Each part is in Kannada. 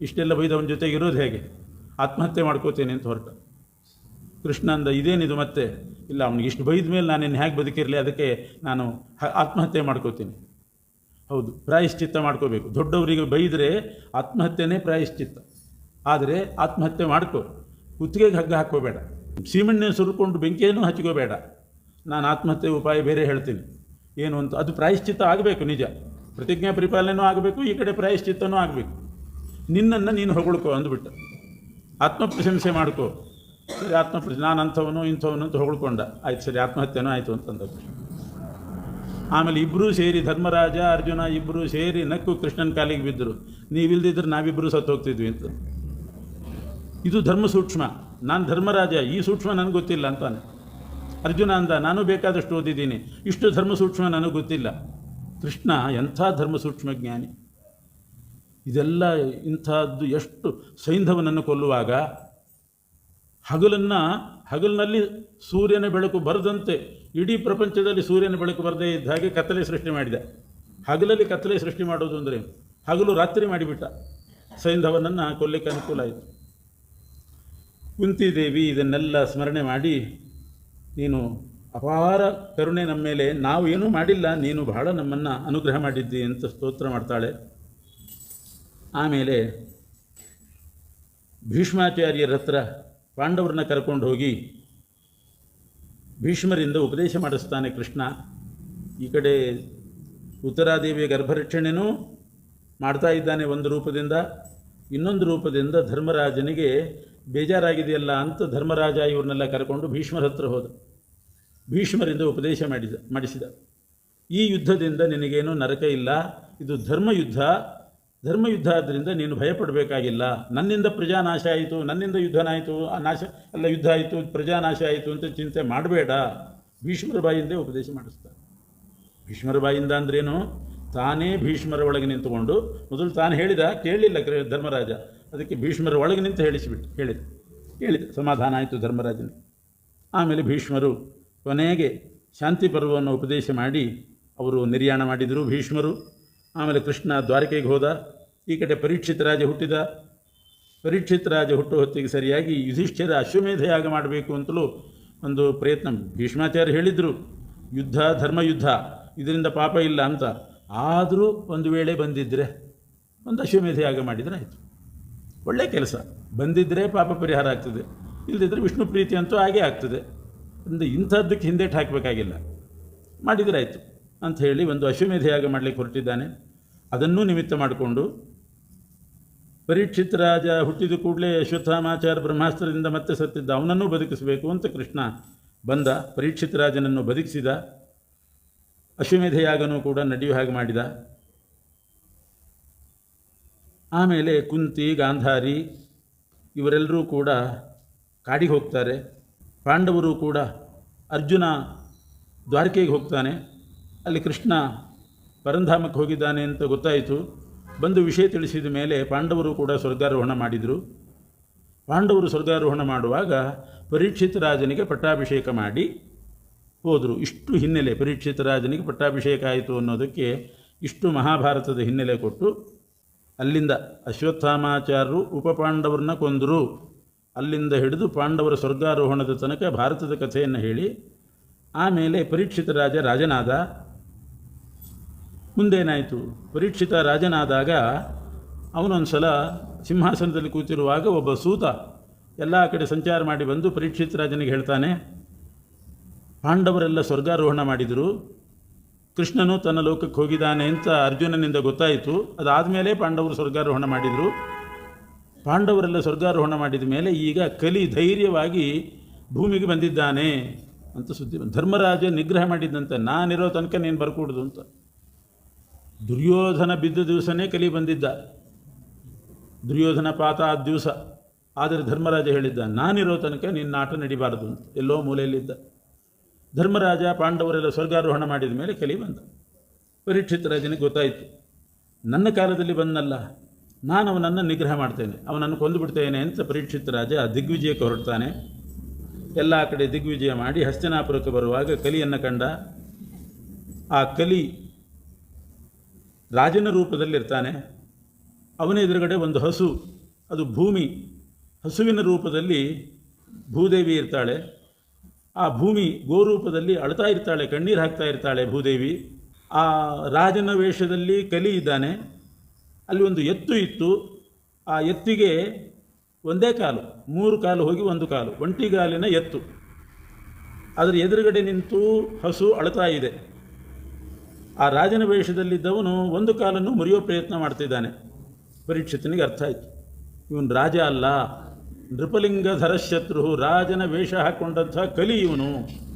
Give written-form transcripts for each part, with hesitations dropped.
ಇಷ್ಟೆಲ್ಲ ಬೈದವನ ಜೊತೆಗೆ ಇರೋದು ಹೇಗೆ? ಆತ್ಮಹತ್ಯೆ ಮಾಡ್ಕೋತೇನೆ ಅಂತ ಹೊರಟ. ಕೃಷ್ಣ ಅಂದ, ಇದೇನಿದು ಮತ್ತೆ? ಇಲ್ಲ, ಅವನಿಗೆ ಇಷ್ಟು ಬೈದ ಮೇಲೆ ನಾನೇನು ಹೇಗೆ ಬದುಕಿರಲಿ, ಅದಕ್ಕೆ ನಾನು ಆತ್ಮಹತ್ಯೆ ಮಾಡ್ಕೋತೀನಿ. ಹೌದು, ಪ್ರಾಯಶ್ಚಿತ್ತ ಮಾಡ್ಕೋಬೇಕು. ದೊಡ್ಡವರಿಗೆ ಬೈದರೆ ಆತ್ಮಹತ್ಯೆನೇ ಪ್ರಾಯಶ್ಚಿತ್ತ. ಆದರೆ ಆತ್ಮಹತ್ಯೆ ಮಾಡ್ಕೋ, ಕುತ್ತಿಗೆಗೆ ಹಗ್ಗ ಹಾಕ್ಕೋಬೇಡ, ಸೀಮೆಣ್ಣೆ ಸುರ್ಕೊಂಡು ಬೆಂಕಿಯನ್ನು ಹಚ್ಕೋಬೇಡ. ನಾನು ಆತ್ಮಹತ್ಯೆ ಉಪಾಯ ಬೇರೆ ಹೇಳ್ತೀನಿ ಏನು ಅಂತ. ಅದು ಪ್ರಾಯಶ್ಚಿತ್ತ ಆಗಬೇಕು, ನಿಜ. ಪ್ರತಿಜ್ಞಾ ಪರಿಪಾಲನೆಯೂ ಆಗಬೇಕು, ಈ ಕಡೆ ಪ್ರಾಯಶ್ಚಿತ್ತನೂ ಆಗಬೇಕು. ನಿನ್ನನ್ನು ನೀನು ಹೊಗಳ್ಕೋ ಅಂದ್ಬಿಟ್ಟು ಆತ್ಮಪ್ರಶಂಸೆ ಮಾಡ್ಕೋ. ಸರಿ, ನಾನು ಅಂಥವನು ಇಂಥವನು ಅಂತ ಹೊಗಳ್ಕೊಂಡ. ಆಯ್ತು, ಸರಿ, ಆತ್ಮಹತ್ಯೆನೂ ಆಯಿತು ಅಂತಂದ. ಆಮೇಲೆ ಇಬ್ಬರೂ ಸೇರಿ, ಧರ್ಮರಾಜ ಅರ್ಜುನ ಇಬ್ಬರೂ ಸೇರಿ ನಕ್ಕು ಕೃಷ್ಣನ ಕಾಲಿಗೆ ಬಿದ್ದರು. ನೀವಿಲ್ದಿದ್ರೆ ನಾವಿಬ್ಬರೂ ಸತ್ತು ಹೋಗ್ತಿದ್ವಿ ಅಂತ. ಇದು ಧರ್ಮ ಸೂಕ್ಷ್ಮ. ನಾನು ಧರ್ಮರಾಜ, ಈ ಸೂಕ್ಷ್ಮ ನನಗೆ ಗೊತ್ತಿಲ್ಲ ಅಂತಾನೆ. ಅರ್ಜುನ ಅಂದ, ನಾನು ಬೇಕಾದಷ್ಟು ಓದಿದ್ದೀನಿ, ಇಷ್ಟು ಧರ್ಮ ಸೂಕ್ಷ್ಮ ನನಗೆ ಗೊತ್ತಿಲ್ಲ. ಕೃಷ್ಣ ಎಂಥ ಧರ್ಮ ಸೂಕ್ಷ್ಮ ಜ್ಞಾನಿ. ಇದೆಲ್ಲ ಇಂಥದ್ದು ಎಷ್ಟು ಸೈಂಧವನನ್ನು ಕೊಲ್ಲುವಾಗ ಹಗಲಿನಲ್ಲಿ ಸೂರ್ಯನ ಬೆಳಕು ಬರದಂತೆ, ಇಡೀ ಪ್ರಪಂಚದಲ್ಲಿ ಸೂರ್ಯನ ಬೆಳಕು ಬರದೇ ಇದ್ದ ಹಾಗೆ ಕತ್ತಲೆ ಸೃಷ್ಟಿ ಮಾಡಿದ. ಹಗಲಲ್ಲಿ ಕತ್ತಲೆ ಸೃಷ್ಟಿ ಮಾಡೋದು ಅಂದರೆ ಹಗಲು ರಾತ್ರಿ ಮಾಡಿಬಿಟ್ಟ. ಸೈಂಧವನನ್ನು ಕೊಲ್ಲಿಕ್ಕೆ ಅನುಕೂಲ ಆಯಿತು. ಕುಂತಿದೇವಿ ಇದನ್ನೆಲ್ಲ ಸ್ಮರಣೆ ಮಾಡಿ, ನೀನು ಅಪಾರ ಕರುಣೆ ನಮ್ಮ ಮೇಲೆ, ನಾವು ಏನೂ ಮಾಡಿಲ್ಲ, ನೀನು ಬಹಳ ನಮ್ಮನ್ನು ಅನುಗ್ರಹ ಮಾಡಿದ್ದಿ ಅಂತ ಸ್ತೋತ್ರ ಮಾಡ್ತಾಳೆ. ಆಮೇಲೆ ಭೀಷ್ಮಾಚಾರ್ಯರ ಹತ್ರ ಪಾಂಡವರನ್ನ ಕರ್ಕೊಂಡು ಹೋಗಿ ಭೀಷ್ಮರಿಂದ ಉಪದೇಶ ಮಾಡಿಸ್ತಾನೆ ಕೃಷ್ಣ. ಈ ಕಡೆ ಉತ್ತರಾದೇವಿಯ ಗರ್ಭರಕ್ಷಣೆನೂ ಮಾಡ್ತಾ ಇದ್ದಾನೆ ಒಂದು ರೂಪದಿಂದ. ಇನ್ನೊಂದು ರೂಪದಿಂದ ಧರ್ಮರಾಜನಿಗೆ ಬೇಜಾರಾಗಿದೆಯಲ್ಲ ಅಂತ ಧರ್ಮರಾಜ ಇವ್ರನ್ನೆಲ್ಲ ಕರ್ಕೊಂಡು ಭೀಷ್ಮರ ಹತ್ರ ಹೋದ. ಭೀಷ್ಮರಿಂದ ಉಪದೇಶ ಮಾಡಿಸಿದ. ಈ ಯುದ್ಧದಿಂದ ನಿನಗೇನು ನರಕ ಇಲ್ಲ, ಇದು ಧರ್ಮಯುದ್ಧ. ಧರ್ಮಯುದ್ಧ ಆದ್ದರಿಂದ ನೀನು ಭಯಪಡಬೇಕಾಗಿಲ್ಲ. ನನ್ನಿಂದ ಪ್ರಜಾನಾಶ ಆಯಿತು, ನನ್ನಿಂದ ಯುದ್ಧನಾಯಿತು, ಯುದ್ಧ ಆಯಿತು, ಪ್ರಜಾನಾಶ ಆಯಿತು ಅಂತ ಚಿಂತೆ ಮಾಡಬೇಡ. ಭೀಷ್ಮರ ಬಾಯಿಂದೇ ಉಪದೇಶ ಮಾಡಿಸ್ತಾರೆ. ಭೀಷ್ಮರ ಬಾಯಿಂದ ಅಂದ್ರೇನು? ತಾನೇ ಭೀಷ್ಮರ ಒಳಗೆ ನಿಂತುಕೊಂಡು ಮೊದಲು ತಾನು ಹೇಳಿದ, ಕೇಳಲಿಲ್ಲ ಧರ್ಮರಾಜ. ಅದಕ್ಕೆ ಭೀಷ್ಮರ ಒಳಗೆ ನಿಂತು ಹೇಳಿದ ಸಮಾಧಾನ ಆಯಿತು ಧರ್ಮರಾಜನಿಗೆ. ಆಮೇಲೆ ಭೀಷ್ಮರು ಕೊನೆಗೆ ಶಾಂತಿ ಪರ್ವವನ್ನು ಉಪದೇಶ ಮಾಡಿ ಅವರು ನಿರ್ಯಾಣ ಮಾಡಿದರು ಭೀಷ್ಮರು. ಆಮೇಲೆ ಕೃಷ್ಣ ದ್ವಾರಕೆಗೆ ಹೋದ. ಈ ಕಡೆ ಪರೀಕ್ಷಿತ ರಾಜ ಹುಟ್ಟಿದ. ಪರೀಕ್ಷಿತ ರಾಜ ಹುಟ್ಟೋ ಹೊತ್ತಿಗೆ ಸರಿಯಾಗಿ ಯುಧಿಷ್ಠಿರ ಅಶ್ವಮೇಧ ಯಾಗ ಮಾಡಬೇಕು ಅಂತಲೂ ಒಂದು ಪ್ರಯತ್ನ ಭೀಷ್ಮಾಚಾರ್ಯ ಹೇಳಿದರು. ಯುದ್ಧ ಧರ್ಮಯುದ್ಧ, ಇದರಿಂದ ಪಾಪ ಇಲ್ಲ ಅಂತ. ಆದರೂ ಒಂದು ವೇಳೆ ಬಂದಿದ್ದರೆ ಒಂದು ಅಶ್ವಮೇಧ ಯಾಗ ಮಾಡಿದರೆ ಆಯಿತು, ಒಳ್ಳೆಯ ಕೆಲಸ. ಬಂದಿದ್ದರೆ ಪಾಪ ಪರಿಹಾರ ಆಗ್ತದೆ, ಇಲ್ಲದಿದ್ದರೆ ವಿಷ್ಣು ಪ್ರೀತಿ ಅಂತೂ ಹಾಗೇ ಆಗ್ತದೆ. ಒಂದು ಇಂಥದ್ದಕ್ಕೆ ಹಿಂದೇಟು ಹಾಕಬೇಕಾಗಿಲ್ಲ, ಮಾಡಿದರೆ ಆಯಿತು ಅಂತ ಹೇಳಿ ಒಂದು ಅಶ್ವಮೇಧ ಯಾಗ ಮಾಡಲಿಕ್ಕೆ ಹೊರಟಿದ್ದಾನೆ. ಅದನ್ನೂ ನಿಮಿತ್ತ ಮಾಡಿಕೊಂಡು ಪರೀಕ್ಷಿತ ರಾಜ ಹುಟ್ಟಿದ ಕೂಡಲೇ ಅಶ್ವತ್ಥಾಮಾಚಾರ್ಯ ಬ್ರಹ್ಮಾಸ್ತ್ರದಿಂದ ಮತ್ತೆ ಸತ್ತಿದ್ದ, ಅವನನ್ನು ಬದುಕಿಸಬೇಕು ಅಂತ ಕೃಷ್ಣ ಬಂದ. ಪರೀಕ್ಷಿತ ರಾಜನನ್ನು ಬದುಕಿಸಿದ. ಅಶ್ವಮೇಧ ಯಾಗನೂ ಕೂಡ ನಡೆಯುವ ಹಾಗೆ ಮಾಡಿದ. ಆಮೇಲೆ ಕುಂತಿ, ಗಾಂಧಾರಿ ಇವರೆಲ್ಲರೂ ಕೂಡ ಕಾಡಿಗೆ ಹೋಗ್ತಾರೆ. ಪಾಂಡವರು ಕೂಡ, ಅರ್ಜುನ ದ್ವಾರಕೆಗೆ ಹೋಗ್ತಾನೆ. ಅಲ್ಲಿ ಕೃಷ್ಣ ಪರಂಧಾಮಕ್ಕೆ ಹೋಗಿದ್ದಾನೆ ಅಂತ ಗೊತ್ತಾಯಿತು. ಬಂದು ವಿಷಯ ತಿಳಿಸಿದ ಮೇಲೆ ಪಾಂಡವರು ಕೂಡ ಸ್ವರ್ಗಾರೋಹಣ ಮಾಡಿದರು. ಪಾಂಡವರು ಸ್ವರ್ಗಾರೋಹಣ ಮಾಡುವಾಗ ಪರೀಕ್ಷಿತ ರಾಜನಿಗೆ ಪಟ್ಟಾಭಿಷೇಕ ಮಾಡಿ ಹೋದರು. ಇಷ್ಟು ಹಿನ್ನೆಲೆ, ಪರೀಕ್ಷಿತ ರಾಜನಿಗೆ ಪಟ್ಟಾಭಿಷೇಕ ಆಯಿತು ಅನ್ನೋದಕ್ಕೆ ಇಷ್ಟು ಮಹಾಭಾರತದ ಹಿನ್ನೆಲೆ ಕೊಟ್ಟು, ಅಲ್ಲಿಂದ ಅಶ್ವತ್ಥಾಮಾಚಾರ್ಯರು ಉಪಪಾಂಡವರನ್ನ ಕೊಂದರು, ಅಲ್ಲಿಂದ ಹಿಡಿದು ಪಾಂಡವರ ಸ್ವರ್ಗಾರೋಹಣದ ತನಕ ಭಾರತದ ಕಥೆಯನ್ನು ಹೇಳಿ, ಆಮೇಲೆ ಪರೀಕ್ಷಿತ ರಾಜನಾದ. ಮುಂದೇನಾಯಿತು? ಪರೀಕ್ಷಿತ ರಾಜನಾದಾಗ ಅವನೊಂದು ಸಲ ಸಿಂಹಾಸನದಲ್ಲಿ ಕೂತಿರುವಾಗ ಒಬ್ಬ ಸೂತ ಎಲ್ಲ ಕಡೆ ಸಂಚಾರ ಮಾಡಿ ಬಂದು ಪರೀಕ್ಷಿತ ರಾಜನಿಗೆ ಹೇಳ್ತಾನೆ, ಪಾಂಡವರೆಲ್ಲ ಸ್ವರ್ಗಾರೋಹಣ ಮಾಡಿದರು, ಕೃಷ್ಣನು ತನ್ನ ಲೋಕಕ್ಕೆ ಹೋಗಿದ್ದಾನೆ ಅಂತ ಅರ್ಜುನನಿಂದ ಗೊತ್ತಾಯಿತು. ಅದಾದಮೇಲೆ ಪಾಂಡವರು ಸ್ವರ್ಗಾರೋಹಣ ಮಾಡಿದರು. ಪಾಂಡವರೆಲ್ಲ ಸ್ವರ್ಗಾರೋಹಣ ಮಾಡಿದ ಮೇಲೆ ಈಗ ಕಲಿ ಧೈರ್ಯವಾಗಿ ಭೂಮಿಗೆ ಬಂದಿದ್ದಾನೆ ಅಂತ ಸುದ್ದಿ ಬಂತು. ಧರ್ಮರಾಜ ನಿಗ್ರಹ ಮಾಡಿದ್ದಂತೆ, ನಾನಿರೋ ತನಕ ನೀನು ಬರ್ಕೂಡ್ದು ಅಂತ. ದುರ್ಯೋಧನ ಬಿದ್ದ ದಿವಸನೇ ಕಲಿ ಬಂದಿದ್ದ, ದುರ್ಯೋಧನ ಪಾತ ಆದ ದಿವಸ. ಆದರೆ ಧರ್ಮರಾಜ ಹೇಳಿದ್ದ, ನಾನಿರೋ ತನಕ ನಿನ್ನ ಆಟ ನಡಿಬಾರದು ಅಂತ. ಎಲ್ಲೋ ಮೂಲೆಯಲ್ಲಿದ್ದ ಧರ್ಮರಾಜ. ಪಾಂಡವರೆಲ್ಲ ಸ್ವರ್ಗಾರೋಹಣ ಮಾಡಿದ ಮೇಲೆ ಕಲಿ ಬಂದ. ಪರೀಕ್ಷಿತ ರಾಜನಿಗೆ ಗೊತ್ತಾಯಿತು, ನನ್ನ ಕಾಲದಲ್ಲಿ ಬಂದನಲ್ಲ, ನಾನು ಅವನನ್ನು ನಿಗ್ರಹ ಮಾಡ್ತೇನೆ, ಅವನನ್ನು ಕೊಂದು ಬಿಡ್ತೇನೆ ಅಂತ ಪರೀಕ್ಷಿತ ರಾಜ ದಿಗ್ವಿಜಯಕ್ಕೆ ಹೊರಡ್ತಾನೆ. ಎಲ್ಲ ಕಡೆ ದಿಗ್ವಿಜಯ ಮಾಡಿ ಹಸ್ತಿನಾಪುರಕ್ಕೆ ಬರುವಾಗ ಕಲಿಯನ್ನು ಕಂಡ. ಆ ಕಲಿ ರಾಜನ ರೂಪದಲ್ಲಿರ್ತಾನೆ. ಅವನ ಎದುರುಗಡೆ ಒಂದು ಹಸು, ಅದು ಭೂಮಿ. ಹಸುವಿನ ರೂಪದಲ್ಲಿ ಭೂದೇವಿ ಇರ್ತಾಳೆ. ಆ ಭೂಮಿ ಗೋರೂಪದಲ್ಲಿ ಅಳ್ತಾ ಇರ್ತಾಳೆ, ಕಣ್ಣೀರು ಹಾಕ್ತಾ ಇರ್ತಾಳೆ ಭೂದೇವಿ. ಆ ರಾಜನ ವೇಷದಲ್ಲಿ ಕಲಿ ಇದ್ದಾನೆ. ಅಲ್ಲಿ ಒಂದು ಎತ್ತು ಇತ್ತು. ಆ ಎತ್ತಿಗೆ ಒಂದೇ ಕಾಲು, 3 ಕಾಲು ಹೋಗಿ 1 ಕಾಲು, ಒಂಟಿಗಾಲಿನ ಎತ್ತು. ಅದರ ಎದುರುಗಡೆ ನಿಂತು ಹಸು ಅಳ್ತಾ ಇದೆ. ಆ ರಾಜನ ವೇಷದಲ್ಲಿದ್ದವನು 1 ಕಾಲನ್ನು ಮುರಿಯೋ ಪ್ರಯತ್ನ ಮಾಡ್ತಿದ್ದಾನೆ. ಪರೀಕ್ಷಿತನಿಗೆ ಅರ್ಥ ಆಯಿತು, ಇವನು ರಾಜ ಅಲ್ಲ, ನೃಪಲಿಂಗಧರ ಶತ್ರು, ರಾಜನ ವೇಷ ಹಾಕ್ಕೊಂಡಂಥ ಕಲಿ ಇವನು,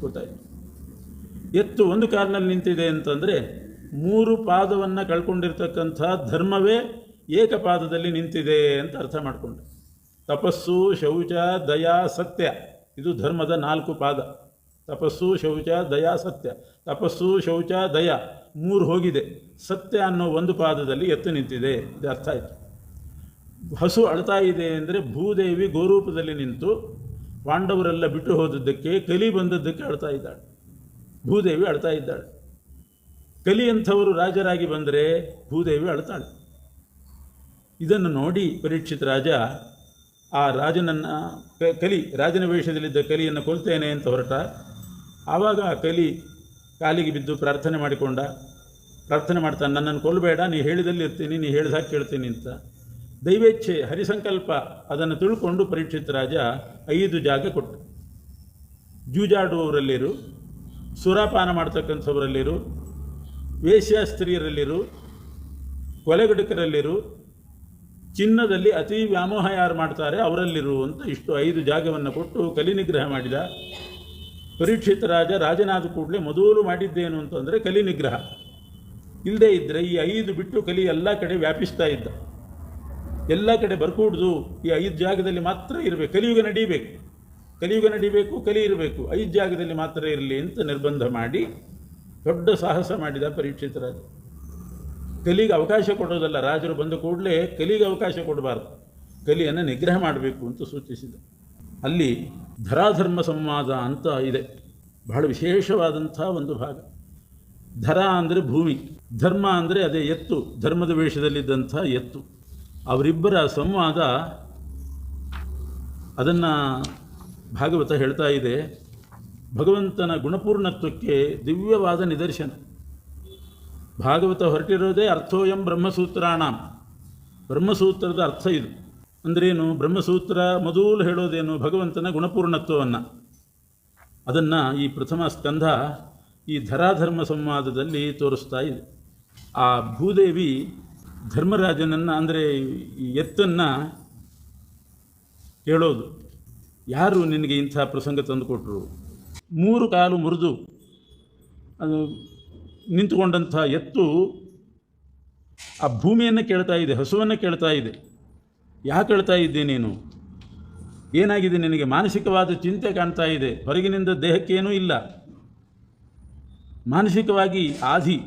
ಗೊತ್ತಾಯಿತು. ಎತ್ತು 1 ಕಾಲಿನಲ್ಲಿ ನಿಂತಿದೆ ಅಂತಂದರೆ 3 ಪಾದವನ್ನು ಕಳ್ಕೊಂಡಿರ್ತಕ್ಕಂಥ ಧರ್ಮವೇ ಏಕಪಾದದಲ್ಲಿ ನಿಂತಿದೆ ಅಂತ ಅರ್ಥ ಮಾಡಿಕೊಂಡೆ. ತಪಸ್ಸು, ಶೌಚ, ದಯಾ, ಸತ್ಯ, ಇದು ಧರ್ಮದ 4 ಪಾದ. ತಪಸ್ಸು, ಶೌಚ, ದಯಾ, ಸತ್ಯ. ತಪಸ್ಸು, ಶೌಚ, ದಯಾ 3 ಹೋಗಿದೆ. ಸತ್ಯ ಅನ್ನೋ 1 ಪಾದದಲ್ಲಿ ಎತ್ತು ನಿಂತಿದೆ, ಇದು ಅರ್ಥ ಆಯಿತು. ಹಸು ಅಳ್ತಾ ಇದೆ ಅಂದರೆ ಭೂದೇವಿ ಗೋರೂಪದಲ್ಲಿ ನಿಂತು ಪಾಂಡವರೆಲ್ಲ ಬಿಟ್ಟು ಹೋದದ್ದಕ್ಕೆ, ಕಲಿ ಬಂದದ್ದಕ್ಕೆ ಅಳ್ತಾ ಇದ್ದಾಳೆ. ಭೂದೇವಿ ಅಳ್ತಾ ಇದ್ದಾಳೆ. ಕಲಿ ಅಂಥವರು ರಾಜರಾಗಿ ಬಂದರೆ ಭೂದೇವಿ ಅಳ್ತಾಳೆ. ಇದನ್ನು ನೋಡಿ ಪರೀಕ್ಷಿತ ರಾಜ ಆ ರಾಜನನ್ನು ರಾಜನ ವೇಷದಲ್ಲಿದ್ದ ಕಲಿಯನ್ನು ಕೊಲ್ತೇನೆ ಅಂತ ಹೊರಟ. ಆವಾಗ ಆ ಕಲಿ ಕಾಲಿಗೆ ಬಿದ್ದು ಪ್ರಾರ್ಥನೆ ಪ್ರಾರ್ಥನೆ ಮಾಡ್ತಾನೆ, ನನ್ನನ್ನು ಕೊಲ್ಲಬೇಡ, ನೀ ಹೇಳಿದಲ್ಲಿ ಇರ್ತೀನಿ, ನೀ ಹೇಳಿದಾಗ ಕೇಳ್ತೀನಿ ಅಂತ. ದೈವೇಚ್ಛೆ, ಹರಿಸಂಕಲ್ಪ ಅದನ್ನು ತಿಳ್ಕೊಂಡು ಪರೀಕ್ಷಿತ ರಾಜ 5 ಜಾಗ ಕೊಟ್ಟು, ಜೂಜಾಡುವವರಲ್ಲಿರು, ಸುರಾಪಾನ ಮಾಡ್ತಕ್ಕಂಥವರಲ್ಲಿರು, ವೇಶ್ಯ ಸ್ತ್ರೀಯರಲ್ಲಿರು, ಕೊಲೆಗಡುಕರಲ್ಲಿರು, ಚಿನ್ನದಲ್ಲಿ ಅತಿ ವ್ಯಾಮೋಹ ಯಾರು ಮಾಡ್ತಾರೆ ಅವರಲ್ಲಿರು ಅಂತ ಇಷ್ಟು 5 ಜಾಗವನ್ನು ಕೊಟ್ಟು ಕಲಿ ನಿಗ್ರಹ ಮಾಡಿದ. ಪರೀಕ್ಷಿತ ರಾಜ ರಾಜನಾದ ಕೂಡಲೇ ಮೊದಲು ಮಾಡಿದ್ದೇನು ಅಂತಂದರೆ ಕಲಿ ನಿಗ್ರಹ. ಇಲ್ಲದೇ ಇದ್ದರೆ ಈ 5 ಬಿಟ್ಟು ಕಲಿ ಎಲ್ಲ ಕಡೆ ವ್ಯಾಪಿಸ್ತಾ ಇದ್ದ. ಎಲ್ಲ ಕಡೆ ಬರ್ಕೂಡ್ದು, ಈ 5 ಜಾಗದಲ್ಲಿ ಮಾತ್ರ ಇರಬೇಕು, ಕಲಿಯುಗ ನಡಿಬೇಕು, ಕಲಿ ಇರಬೇಕು, 5 ಜಾಗದಲ್ಲಿ ಮಾತ್ರ ಇರಲಿ ಅಂತ ನಿರ್ಬಂಧ ಮಾಡಿ ದೊಡ್ಡ ಸಾಹಸ ಮಾಡಿದ ಪರೀಕ್ಷಿತ ರಾಜ. ಕಲಿಗೆ ಅವಕಾಶ ಕೊಡೋದಲ್ಲ, ರಾಜರು ಬಂದ ಕೂಡಲೇ ಕಲಿಗೆ ಅವಕಾಶ ಕೊಡಬಾರ್ದು, ಕಲಿಯನ್ನು ನಿಗ್ರಹ ಮಾಡಬೇಕು ಅಂತ ಸೂಚಿಸಿದ. ಅಲ್ಲಿ ಧರಾಧರ್ಮ ಸಂವಾದ ಅಂತ ಇದೆ, ಬಹಳ ವಿಶೇಷವಾದಂಥ ಒಂದು ಭಾಗ. ಧರ ಅಂದರೆ ಭೂಮಿ, ಧರ್ಮ ಅಂದರೆ ಅದೇ ಎತ್ತು, ಧರ್ಮದ ವೇಷದಲ್ಲಿದ್ದಂಥ ಎತ್ತು. ಅವರಿಬ್ಬರ ಸಂವಾದ, ಅದನ್ನು ಭಾಗವತ ಹೇಳ್ತಾ ಇದೆ. ಭಗವಂತನ ಗುಣಪೂರ್ಣತ್ವಕ್ಕೆ ದಿವ್ಯವಾದ ನಿದರ್ಶನ. ಭಾಗವತ ಹೊರಟಿರೋದೇ ಅರ್ಥೋಯಂ ಬ್ರಹ್ಮಸೂತ್ರಾಣಂ, ಬ್ರಹ್ಮಸೂತ್ರದ ಅರ್ಥ ಇದು. ಅಂದ್ರೇನು? ಬ್ರಹ್ಮಸೂತ್ರ ಮೊದಲು ಹೇಳೋದೇನು? ಭಗವಂತನ ಗುಣಪೂರ್ಣತ್ವವನ್ನು. ಅದನ್ನು ಈ ಪ್ರಥಮ ಸ್ಕಂಧ ಈ ಧರಾಧರ್ಮ ಸಂವಾದದಲ್ಲಿ ತೋರಿಸ್ತಾ ಇದೆ. ಆ ಭೂದೇವಿ ಧರ್ಮರಾಜನನ್ನು, ಅಂದರೆ ಈ ಎತ್ತನ್ನು ಕೇಳೋದು, ಯಾರು ನಿನಗೆ ಇಂಥ ಪ್ರಸಂಗ ತಂದುಕೊಟ್ರು? 3 ಕಾಲು ಮುರಿದು ನಿಂತುಕೊಂಡಂಥ ಎತ್ತು ಆ ಭೂಮಿಯನ್ನು ಕೇಳ್ತಾ ಇದೆ, ಹಸುವನ್ನು ಕೇಳ್ತಾ ಇದೆ. ಯಾಕೆ ಕೇಳ್ತಾ ಇದ್ದೆ ನೀನು? ಏನಾಗಿದೆ ನಿನಗೆ? ಮಾನಸಿಕವಾದ ಚಿಂತೆ ಕಾಣ್ತಾ ಇದೆ, ಹೊರಗಿನಿಂದ ದೇಹಕ್ಕೇನೂ ಇಲ್ಲ. ಮಾನಸಿಕವಾಗಿ ಆಧಿ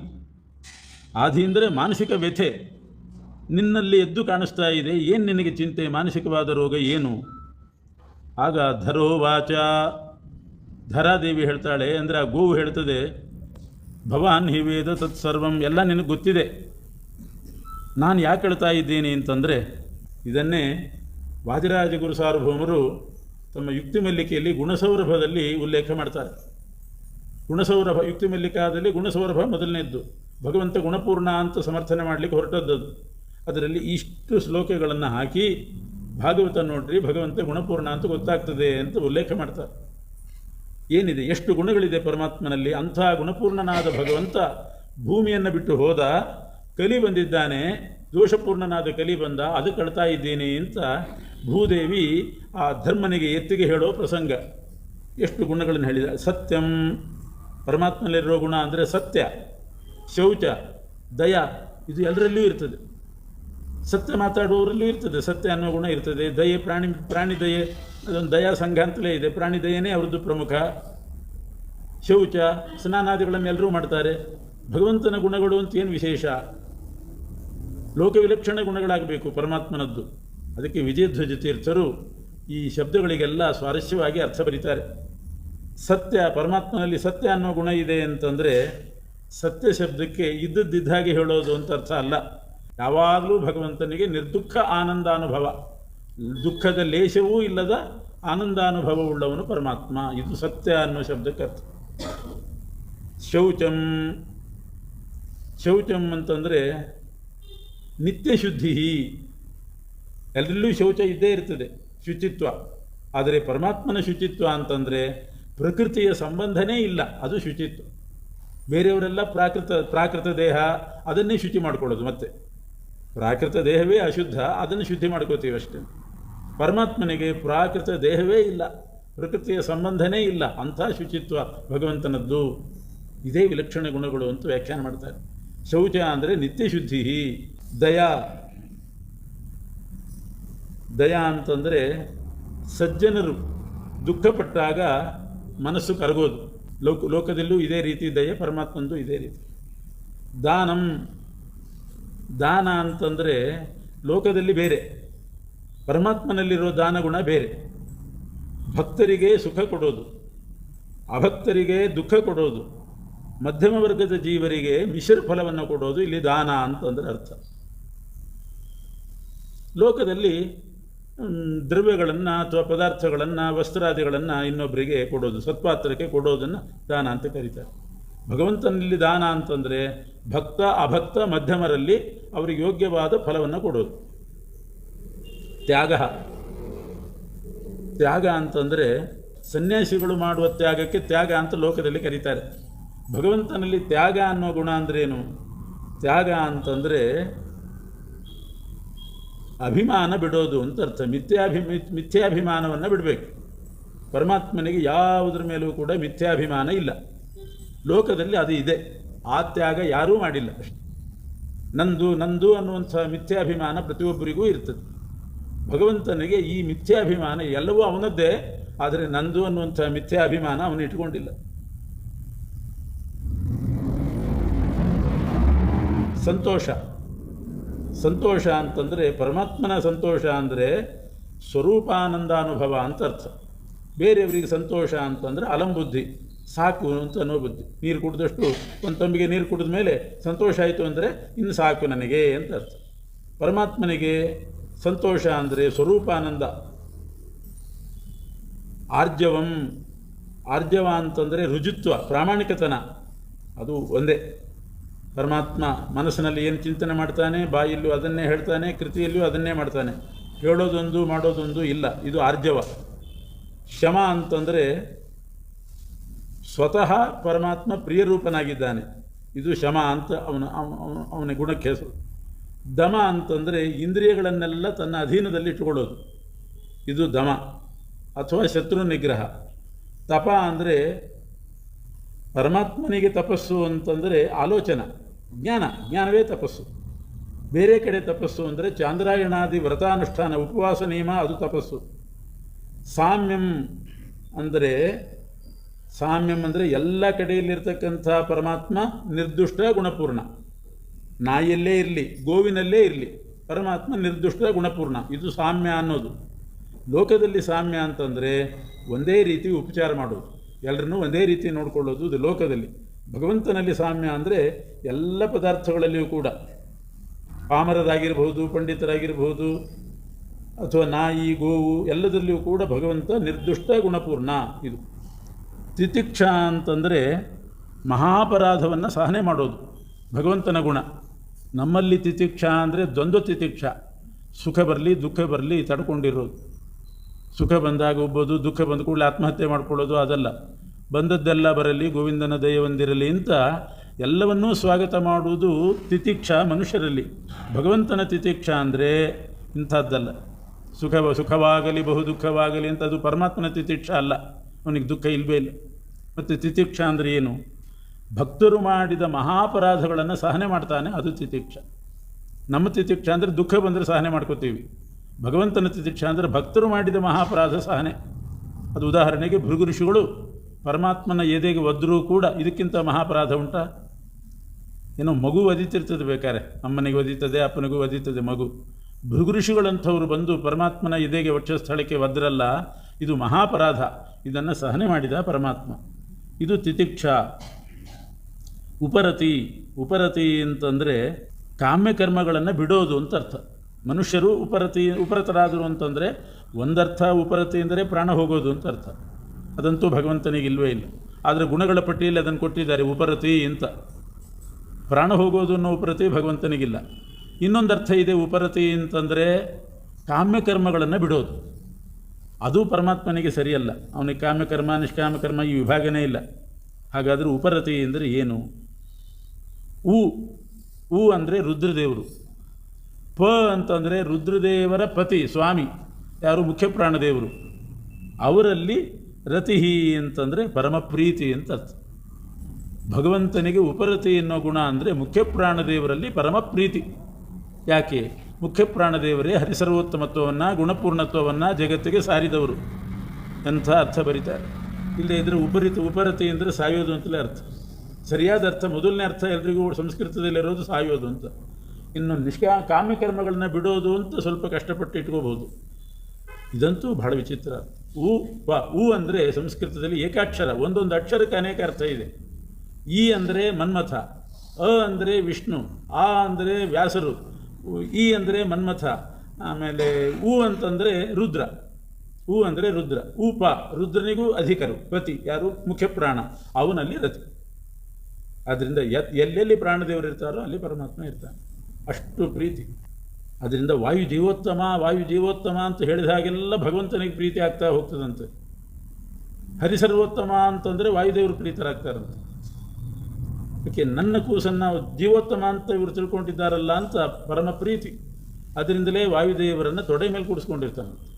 ಅಂದರೆ ಮಾನಸಿಕ ವ್ಯಥೆ ನಿನ್ನಲ್ಲಿ ಎದ್ದು ಕಾಣಿಸ್ತಾ ಇದೆ. ಏನು ನಿನಗೆ ಚಿಂತೆ? ಮಾನಸಿಕವಾದ ರೋಗ ಏನು? ಆಗ ಧರೋ ವಾಚ, ಧರಾದೇವಿ ಹೇಳ್ತಾಳೆ, ಅಂದರೆ ಆ ಗೋವು ಹೇಳ್ತದೆ, ಭವಾನ್ ಹಿ ವೇದ ತತ್ಸರ್ವಂ, ಎಲ್ಲ ನಿನಗೆ ಗೊತ್ತಿದೆ. ನಾನು ಯಾಕೆ ಹೇಳ್ತಾ ಇದ್ದೀನಿ ಅಂತಂದರೆ, ಇದನ್ನೇ ವಾದಿರಾಜಗುರು ಸಾರ್ವಭೌಮರು ತಮ್ಮ ಯುಕ್ತಿ ಮಲ್ಲಿಕೆಯಲ್ಲಿ ಗುಣಸೌರಭದಲ್ಲಿ ಉಲ್ಲೇಖ ಮಾಡ್ತಾರೆ. ಗುಣಸೌರಭ, ಯುಕ್ತಿ ಮಲ್ಲಿಕಾದಲ್ಲಿ ಗುಣಸೌರಭ ಮೊದಲನೇದ್ದು. ಭಗವಂತ ಗುಣಪೂರ್ಣ ಅಂತ ಸಮರ್ಥನೆ ಮಾಡಲಿಕ್ಕೆ ಹೊರಟದ್ದು. ಅದರಲ್ಲಿ ಇಷ್ಟು ಶ್ಲೋಕಗಳನ್ನು ಹಾಕಿ ಭಾಗವತ ನೋಡ್ರಿ, ಭಗವಂತ ಗುಣಪೂರ್ಣ ಅಂತ ಗೊತ್ತಾಗ್ತದೆ ಅಂತ ಉಲ್ಲೇಖ ಮಾಡ್ತಾರೆ. ಏನಿದೆ, ಎಷ್ಟು ಗುಣಗಳಿದೆ ಪರಮಾತ್ಮನಲ್ಲಿ. ಅಂಥ ಗುಣಪೂರ್ಣನಾದ ಭಗವಂತ ಭೂಮಿಯನ್ನು ಬಿಟ್ಟು ಹೋದ, ಕಲಿ ಬಂದಿದ್ದಾನೆ, ದೋಷಪೂರ್ಣನಾದ ಕಲಿ ಬಂದ, ಅದು ಕಳ್ತಾ ಇದ್ದೀನಿ ಅಂತ ಭೂದೇವಿ ಆ ಧರ್ಮನಿಗೆ ಎತ್ತಿಗೆ ಹೇಳೋ ಪ್ರಸಂಗ. ಎಷ್ಟು ಗುಣಗಳನ್ನು ಹೇಳಿದ. ಸತ್ಯಂ, ಪರಮಾತ್ಮನಲ್ಲಿರೋ ಗುಣ ಅಂದರೆ ಸತ್ಯ. ಶೌಚ, ದಯ, ಇದು ಎಲ್ಲರಲ್ಲಿಯೂ ಇರ್ತದೆ. ಸತ್ಯ ಮಾತಾಡುವವರಲ್ಲೂ ಇರ್ತದೆ, ಸತ್ಯ ಅನ್ನೋ ಗುಣ ಇರ್ತದೆ. ದಯೆ, ಪ್ರಾಣಿ ದಯೆ, ಅದೊಂದು ದಯಾ ಸಂಘ ಅಂತಲೇ ಇದೆ, ಪ್ರಾಣಿ ದಯೆನೇ ಅವ್ರದ್ದು ಪ್ರಮುಖ. ಶೌಚ, ಸ್ನಾನಾದಿಗಳನ್ನೆಲ್ಲರೂ ಮಾಡ್ತಾರೆ. ಭಗವಂತನ ಗುಣಗಳು ಅಂತ ಏನು ವಿಶೇಷ? ಲೋಕವಿಲಕ್ಷಣ ಗುಣಗಳಾಗಬೇಕು ಪರಮಾತ್ಮನದ್ದು. ಅದಕ್ಕೆ ವಿಜಯಧ್ವಜ ತೀರ್ಥರು ಈ ಶಬ್ದಗಳಿಗೆಲ್ಲ ಸ್ವಾರಸ್ಯವಾಗಿ ಅರ್ಥ ಬರೀತಾರೆ. ಸತ್ಯ, ಪರಮಾತ್ಮನಲ್ಲಿ ಸತ್ಯ ಅನ್ನೋ ಗುಣ ಇದೆ ಅಂತಂದರೆ, ಸತ್ಯ ಶಬ್ದಕ್ಕೆ ಇದ್ದದ್ದಿದ್ದಾಗೆ ಹೇಳೋದು ಅಂತ ಅರ್ಥ ಅಲ್ಲ. ಯಾವಾಗಲೂ ಭಗವಂತನಿಗೆ ನಿರ್ದುಃಖ ಆನಂದಾನುಭವ, ದುಃಖದ ಲೇಷವೂ ಇಲ್ಲದ ಆನಂದಾನುಭವವುಳ್ಳವನು ಪರಮಾತ್ಮ. ಇದು ಸತ್ಯ ಅನ್ನೋ ಶಬ್ದಕ್ಕೆ ಅರ್ಥ. ಶೌಚಂ, ಶೌಚಂ ಅಂತಂದರೆ ನಿತ್ಯ ಶುದ್ಧಿ. ಎಲ್ಲರಲ್ಲೂ ಶೌಚ ಇದ್ದೇ ಇರ್ತದೆ, ಶುಚಿತ್ವ. ಆದರೆ ಪರಮಾತ್ಮನ ಶುಚಿತ್ವ ಅಂತಂದರೆ ಪ್ರಕೃತಿಯ ಸಂಬಂಧನೇ ಇಲ್ಲ, ಅದು ಶುಚಿತ್ವ. ಬೇರೆಯವರೆಲ್ಲ ಪ್ರಾಕೃತ ದೇಹ ಅದನ್ನೇ ಶುಚಿ ಮಾಡ್ಕೊಳ್ಳೋದು. ಮತ್ತೆ ಪ್ರಾಕೃತ ದೇಹವೇ ಅಶುದ್ಧ, ಅದನ್ನು ಶುದ್ಧಿ ಮಾಡ್ಕೋತೀವಿ ಅಷ್ಟೇ. ಪರಮಾತ್ಮನಿಗೆ ಪ್ರಾಕೃತ ದೇಹವೇ ಇಲ್ಲ, ಪ್ರಕೃತಿಯ ಸಂಬಂಧನೇ ಇಲ್ಲ, ಅಂಥ ಶುಚಿತ್ವ ಭಗವಂತನದ್ದು. ಇದೇ ವಿಲಕ್ಷಣ ಗುಣಗಳು ಅಂತ ವ್ಯಾಖ್ಯಾನ ಮಾಡ್ತಾರೆ. ಶೌಚ ಅಂದರೆ ನಿತ್ಯ ಶುದ್ಧಿ. ದಯಾ, ದಯಾ ಅಂತಂದರೆ ಸಜ್ಜನರು ದುಃಖಪಟ್ಟಾಗ ಮನಸ್ಸು ಕರಗೋದು. ಲೋಕದಲ್ಲೂ ಇದೇ ರೀತಿ ದಯೆ, ಪರಮಾತ್ಮಂದು ಇದೇ ರೀತಿ. ದಾನಂ, ದಾನ ಅಂತಂದರೆ ಲೋಕದಲ್ಲಿ ಬೇರೆ, ಪರಮಾತ್ಮನಲ್ಲಿರೋ ದಾನ ಗುಣ ಬೇರೆ. ಭಕ್ತರಿಗೆ ಸುಖ ಕೊಡೋದು, ಅಭಕ್ತರಿಗೆ ದುಃಖ ಕೊಡೋದು, ಮಧ್ಯಮ ವರ್ಗದ ಜೀವರಿಗೆ ಮಿಶ್ರ ಫಲವನ್ನು ಕೊಡೋದು ಇಲ್ಲಿ ದಾನ ಅಂತಂದರೆ ಅರ್ಥ. ಲೋಕದಲ್ಲಿ ದ್ರವ್ಯಗಳನ್ನು ಅಥವಾ ಪದಾರ್ಥಗಳನ್ನು, ವಸ್ತ್ರಾದಿಗಳನ್ನು ಇನ್ನೊಬ್ಬರಿಗೆ ಕೊಡೋದು, ಸತ್ಪಾತ್ರಕ್ಕೆ ಕೊಡೋದನ್ನು ದಾನ ಅಂತ ಕರೀತಾರೆ. ಭಗವಂತನಲ್ಲಿ ದಾನ ಅಂತಂದರೆ ಭಕ್ತ ಅಭಕ್ತ ಮಧ್ಯಮರಲ್ಲಿ ಅವರಿಗೆ ಯೋಗ್ಯವಾದ ಫಲವನ್ನು ಕೊಡೋದು. ತ್ಯಾಗ, ತ್ಯಾಗ ಅಂತಂದರೆ ಸನ್ಯಾಸಿಗಳು ಮಾಡುವ ತ್ಯಾಗಕ್ಕೆ ತ್ಯಾಗ ಅಂತ ಲೋಕದಲ್ಲಿ ಕರೀತಾರೆ. ಭಗವಂತನಲ್ಲಿ ತ್ಯಾಗ ಅನ್ನೋ ಗುಣ ಅಂದ್ರೇನು? ತ್ಯಾಗ ಅಂತಂದರೆ ಅಭಿಮಾನ ಬಿಡೋದು ಅಂತ ಅರ್ಥ. ಮಿಥ್ಯಾಭಿಮಾನವನ್ನು ಬಿಡಬೇಕು. ಪರಮಾತ್ಮನಿಗೆ ಯಾವುದ್ರ ಮೇಲೂ ಕೂಡ ಮಿಥ್ಯಾಭಿಮಾನ ಇಲ್ಲ. ಲೋಕದಲ್ಲಿ ಅದು ಇದೆ, ಆ ತ್ಯಾಗ ಯಾರೂ ಮಾಡಿಲ್ಲ ಅಷ್ಟೆ. ನಂದು ನಂದು ಅನ್ನುವಂಥ ಮಿಥ್ಯಾಭಿಮಾನ ಪ್ರತಿಯೊಬ್ಬರಿಗೂ ಇರ್ತದೆ. ಭಗವಂತನಿಗೆ ಈ ಮಿಥ್ಯಾಭಿಮಾನ ಎಲ್ಲವೂ ಅವನದ್ದೇ, ಆದರೆ ನಂದು ಅನ್ನುವಂಥ ಮಿಥ್ಯಾಭಿಮಾನ ಅವನು ಇಟ್ಕೊಂಡಿಲ್ಲ. ಸಂತೋಷ, ಸಂತೋಷ ಅಂತಂದರೆ ಪರಮಾತ್ಮನ ಸಂತೋಷ ಅಂದರೆ ಸ್ವರೂಪಾನಂದಾನುಭವ ಅಂತ ಅರ್ಥ. ಬೇರೆಯವರಿಗೆ ಸಂತೋಷ ಅಂತಂದರೆ ಅಲಂಬುದ್ಧಿ, ಸಾಕು ಅಂತ ಅನ್ನೋ ಬುದ್ಧಿ. ನೀರು ಕುಡಿದಷ್ಟು, ಒಂದು ತಂಬಿಗೆ ನೀರು ಕುಡಿದ ಮೇಲೆ ಸಂತೋಷ ಆಯಿತು ಅಂದರೆ ಇನ್ನು ಸಾಕು ನನಗೆ ಅಂತ ಅರ್ಥ. ಪರಮಾತ್ಮನಿಗೆ ಸಂತೋಷ ಅಂದರೆ ಸ್ವರೂಪಾನಂದ. ಆರ್ಜವಂ, ಆರ್ಜವ ಅಂತಂದರೆ ರುಜುತ್ವ, ಪ್ರಾಮಾಣಿಕತನ, ಅದು ಒಂದೇ. ಪರಮಾತ್ಮ ಮನಸ್ಸಿನಲ್ಲಿ ಏನು ಚಿಂತನೆ ಮಾಡ್ತಾನೆ, ಬಾಯಲ್ಲೂ ಅದನ್ನೇ ಹೇಳ್ತಾನೆ, ಕೃತಿಯಲ್ಲೂ ಅದನ್ನೇ ಮಾಡ್ತಾನೆ. ಹೇಳೋದೊಂದು ಮಾಡೋದೊಂದು ಇಲ್ಲ, ಇದು ಆರ್ಜವ. ಶಮ ಅಂತಂದರೆ ಸ್ವತಃ ಪರಮಾತ್ಮ ಪ್ರಿಯರೂಪನಾಗಿದ್ದಾನೆ, ಇದು ಶಮ ಅಂತ ಅವನ ಗುಣಕ್ಕೆ ಹೆಸರು. ದಮ ಅಂತಂದರೆ ಇಂದ್ರಿಯಗಳನ್ನೆಲ್ಲ ತನ್ನ ಅಧೀನದಲ್ಲಿ ಇಟ್ಟುಕೊಳ್ಳೋದು, ಇದು ದಮ ಅಥವಾ ಶತ್ರು ನಿಗ್ರಹ. ತಪ ಅಂದರೆ ಪರಮಾತ್ಮನಿಗೆ ತಪಸ್ಸು ಅಂತಂದರೆ ಆಲೋಚನಾ, ಜ್ಞಾನವೇ ತಪಸ್ಸು. ಬೇರೆ ಕಡೆ ತಪಸ್ಸು ಅಂದರೆ ಚಾಂದ್ರಾಯಣಾದಿ ವ್ರತಾನುಷ್ಠಾನ, ಉಪವಾಸ ನಿಯಮ, ಅದು ತಪಸ್ಸು. ಸಾಮ್ಯಂ ಅಂದರೆ ಎಲ್ಲ ಕಡೆಯಲ್ಲಿರ್ತಕ್ಕಂಥ ಪರಮಾತ್ಮ ನಿರ್ದುಷ್ಟ ಗುಣಪೂರ್ಣ. ನಾಯಿಯಲ್ಲೇ ಇರಲಿ, ಗೋವಿನಲ್ಲೇ ಇರಲಿ, ಪರಮಾತ್ಮ ನಿರ್ದುಷ್ಟ ಗುಣಪೂರ್ಣ, ಇದು ಸಾಮ್ಯ ಅನ್ನೋದು. ಲೋಕದಲ್ಲಿ ಸಾಮ್ಯ ಅಂತಂದರೆ ಒಂದೇ ರೀತಿ ಉಪಚಾರ ಮಾಡೋದು, ಎಲ್ಲರನ್ನೂ ಒಂದೇ ರೀತಿ ನೋಡಿಕೊಳ್ಳೋದು, ಇದು ಲೋಕದಲ್ಲಿ. ಭಗವಂತನಲ್ಲಿ ಸಾಮ್ಯ ಅಂದರೆ ಎಲ್ಲ ಪದಾರ್ಥಗಳಲ್ಲಿಯೂ ಕೂಡ, ಪಾಮರರಾಗಿರ್ಬೋದು, ಪಂಡಿತರಾಗಿರ್ಬೋದು, ಅಥವಾ ನಾಯಿ ಗೋವು, ಎಲ್ಲದರಲ್ಲಿಯೂ ಕೂಡ ಭಗವಂತ ನಿರ್ದುಷ್ಟ ಗುಣಪೂರ್ಣ. ಇದು ತಿತಿಕ್ಷಾ ಅಂತಂದರೆ ಮಹಾಪರಾಧವನ್ನು ಸಹನೆ ಮಾಡೋದು, ಭಗವಂತನ ಗುಣ. ನಮ್ಮಲ್ಲಿ ತಿತಿಕ್ಷಾ ಅಂದರೆ ದ್ವಂದ್ವ ತಿತಿಕ್ಷಾ, ಸುಖ ಬರಲಿ ದುಃಖ ಬರಲಿ ತಡ್ಕೊಂಡಿರೋದು. ಸುಖ ಬಂದಾಗ ಒಬ್ಬೋದು, ದುಃಖ ಬಂದ ಕೂಡಲೇ ಆತ್ಮಹತ್ಯೆ ಮಾಡ್ಕೊಳ್ಳೋದು, ಅದಲ್ಲ. ಬಂದದ್ದೆಲ್ಲ ಬರಲಿ, ಗೋವಿಂದನ ದಯೆ ಹೊಂದಿರಲಿ ಅಂತ ಎಲ್ಲವನ್ನೂ ಸ್ವಾಗತ ಮಾಡುವುದು ತಿತಿಕ್ಷಾ ಮನುಷ್ಯರಲ್ಲಿ. ಭಗವಂತನ ತಿತಿಕ್ಷಾ ಅಂದರೆ ಇಂಥದ್ದಲ್ಲ. ಸುಖವಾಗಲಿ ಬಹು ದುಃಖವಾಗಲಿ ಅಂತ ಅದು ಪರಮಾತ್ಮನ ತಿತಿಕ್ಷಾ ಅಲ್ಲ, ಅವನಿಗೆ ದುಃಖ ಇಲ್ಲವೇ ಇಲ್ಲ. ಮತ್ತು ತಿತಿಕ್ಷಾ ಅಂದರೆ ಏನು? ಭಕ್ತರು ಮಾಡಿದ ಮಹಾಪರಾಧಗಳನ್ನು ಸಹನೆ ಮಾಡ್ತಾನೆ, ಅದು ತಿತಿಕ್ಷಾ. ನಮ್ಮ ತಿತಿಕ್ಷಾ ಅಂದರೆ ದುಃಖ ಬಂದರೆ ಸಹನೆ ಮಾಡ್ಕೋತೀವಿ. ಭಗವಂತನ ತಿತಿಕ್ಷಾ ಅಂದರೆ ಭಕ್ತರು ಮಾಡಿದ ಮಹಾಪರಾಧ ಸಹನೆ. ಅದು ಉದಾಹರಣೆಗೆ ಭೃಗು ಋಷಿಗಳು ಪರಮಾತ್ಮನ ಎದೆಗೆ ಒದ್ದರೂ ಕೂಡ ಇದಕ್ಕಿಂತ ಮಹಾಪರಾಧ ಉಂಟಾ? ಏನೋ ಮಗು ಒದಿತಿರ್ತದೆ, ಬೇಕಾರೆ ಅಮ್ಮನಿಗೆ ಒದೀತದೆ, ಅಪ್ಪನಿಗೂ ಒದೀತದೆ ಮಗು. ಭೃಗು ಋಷಿಗಳಂಥವ್ರು ಬಂದು ಪರಮಾತ್ಮನ ಎದೆಗೆ ವಕ್ಷಸ್ಥಳಕ್ಕೆ ಒದ್ರಲ್ಲ, ಇದು ಮಹಾಪರಾಧ. ಇದನ್ನು ಸಹನೆ ಮಾಡಿದ ಪರಮಾತ್ಮ, ಇದು ತಿತಿಕ್ಷಾ. ಉಪರತಿ ಅಂತಂದರೆ ಕಾಮ್ಯಕರ್ಮಗಳನ್ನು ಬಿಡೋದು ಅಂತ ಅರ್ಥ. ಮನುಷ್ಯರು ಉಪರತರಾದರು ಅಂತಂದರೆ ಒಂದರ್ಥ ಉಪರತಿ ಅಂದರೆ ಪ್ರಾಣ ಹೋಗೋದು ಅಂತ ಅರ್ಥ. ಅದಂತೂ ಭಗವಂತನಿಗೆ ಇಲ್ಲವೇ ಇಲ್ಲ. ಆದರೆ ಗುಣಗಳ ಪಟ್ಟಿಯಲ್ಲಿ ಅದನ್ನು ಕೊಟ್ಟಿದ್ದಾರೆ ಉಪರತಿ ಅಂತ. ಪ್ರಾಣ ಹೋಗೋದು ಅನ್ನೋ ಉಪರತಿ ಭಗವಂತನಿಗಿಲ್ಲ. ಇನ್ನೊಂದು ಅರ್ಥ ಇದೆ ಉಪರತಿ ಅಂತಂದರೆ ಕಾಮ್ಯಕರ್ಮಗಳನ್ನು ಬಿಡೋದು. ಅದು ಪರಮಾತ್ಮನಿಗೆ ಸರಿಯಲ್ಲ. ಅವನಿಗೆ ಕಾಮ್ಯಕರ್ಮ ನಿಷ್ಕಾಮಕರ್ಮ ಈ ವಿಭಾಗನೇ ಇಲ್ಲ. ಹಾಗಾದರೆ ಉಪರತಿ ಅಂದರೆ ಏನು? ಉ ಅಂದರೆ ರುದ್ರದೇವರು. ಪ ಅಂತಂದರೆ ರುದ್ರದೇವರ ಪತಿ ಸ್ವಾಮಿ, ಯಾರು ಮುಖ್ಯ ಪ್ರಾಣದೇವರು. ಅವರಲ್ಲಿ ರತಿಹಿ ಅಂತಂದರೆ ಪರಮಪ್ರೀತಿ ಅಂತ ಅರ್ಥ. ಭಗವಂತನಿಗೆ ಉಪರತಿ ಎನ್ನೋ ಗುಣ ಅಂದರೆ ಮುಖ್ಯ ಪ್ರಾಣದೇವರಲ್ಲಿ ಪರಮಪ್ರೀತಿ. ಯಾಕೆ? ಮುಖ್ಯ ಪ್ರಾಣದೇವರೇ ಹರಿಸರ್ವೋತ್ತಮತ್ವವನ್ನು ಗುಣಪೂರ್ಣತ್ವವನ್ನು ಜಗತ್ತಿಗೆ ಸಾರಿದವರು ಎಂಥ ಅರ್ಥ ಬರೀತಾರೆ. ಇಲ್ಲದೇ ಇದ್ದರೆ ಉಪರತಿ ಅಂದರೆ ಸಾಯೋದು ಅಂತಲೇ ಅರ್ಥ. ಸರಿಯಾದ ಅರ್ಥ, ಮೊದಲನೇ ಅರ್ಥ ಎಲ್ರಿಗೂ ಸಂಸ್ಕೃತದಲ್ಲಿರೋದು ಸಾಯೋದು ಅಂತ. ಇನ್ನು ಕಾಮ್ಯಕರ್ಮಗಳನ್ನ ಬಿಡೋದು ಅಂತ ಸ್ವಲ್ಪ ಕಷ್ಟಪಟ್ಟು ಇಟ್ಕೋಬೋದು. ಇದಂತೂ ಬಹಳ ವಿಚಿತ್ರ. ಉ ಅಂದರೆ ಸಂಸ್ಕೃತದಲ್ಲಿ ಏಕಾಕ್ಷರ, ಒಂದೊಂದು ಅಕ್ಷರಕ್ಕೆ ಅನೇಕ ಅರ್ಥ ಇದೆ. ಈ ಅಂದರೆ ಮನ್ಮಥ, ಅ ಅಂದರೆ ವಿಷ್ಣು, ಆ ಅಂದರೆ ವ್ಯಾಸರು, ಈ ಅಂದರೆ ಮನ್ಮಥ, ಆಮೇಲೆ ಉ ಅಂತಂದರೆ ರುದ್ರ. ಉ ಅಂದರೆ ರುದ್ರ. ರುದ್ರನಿಗೂ ಅಧಿಕರು ಪತಿ, ಯಾರು ಮುಖ್ಯ ಪ್ರಾಣ, ಅವನಲ್ಲಿ ರತಿ. ಆದ್ದರಿಂದ ಎಲ್ಲೆಲ್ಲಿ ಪ್ರಾಣದೇವರು ಇರ್ತಾರೋ ಅಲ್ಲಿ ಪರಮಾತ್ಮ ಇರ್ತಾನೆ. ಅಷ್ಟು ಪ್ರೀತಿ. ಅದರಿಂದ ವಾಯು ಜೀವೋತ್ತಮ ಅಂತ ಹೇಳಿದ ಹಾಗೆಲ್ಲ ಭಗವಂತನಿಗೆ ಪ್ರೀತಿ ಆಗ್ತಾ ಹೋಗ್ತದಂತೆ. ಹರಿಸರ್ವೋತ್ತಮ ಅಂತಂದರೆ ವಾಯುದೇವರು ಪ್ರೀತರಾಗ್ತಾರಂತೆ. ಅದಕ್ಕೆ ನನ್ನ ಕೂಸನ್ನು ಜೀವೋತ್ತಮ ಅಂತ ಇವರು ತಿಳ್ಕೊಂಡಿದ್ದಾರಲ್ಲ ಅಂತ ಪರಮ ಪ್ರೀತಿ. ಅದರಿಂದಲೇ ವಾಯುದೇವರನ್ನು ತೊಡೆ ಮೇಲೆ ಕೂಡಿಸ್ಕೊಂಡಿರ್ತಾನಂತೆ.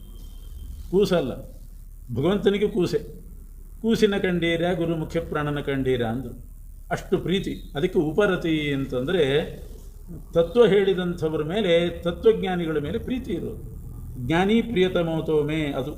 ಕೂಸಲ್ಲ, ಭಗವಂತನಿಗೆ ಕೂಸೆ. ಕೂಸಿನ ಕಂಡೀರ ಗುರು ಮುಖ್ಯ ಪ್ರಾಣನ ಕಂಡೀರ ಅಂದರು. ಅಷ್ಟು ಪ್ರೀತಿ. ಅದಕ್ಕೆ ಉಪರತಿ ಅಂತಂದರೆ ತತ್ವ ಹೇಳಿದಂಥವ್ರ ಮೇಲೆ, ತತ್ವಜ್ಞಾನಿಗಳ ಮೇಲೆ ಪ್ರೀತಿ ಇರೋದು. ಜ್ಞಾನಿ ಪ್ರಿಯತಮೋತೋಮೆ ಅದು.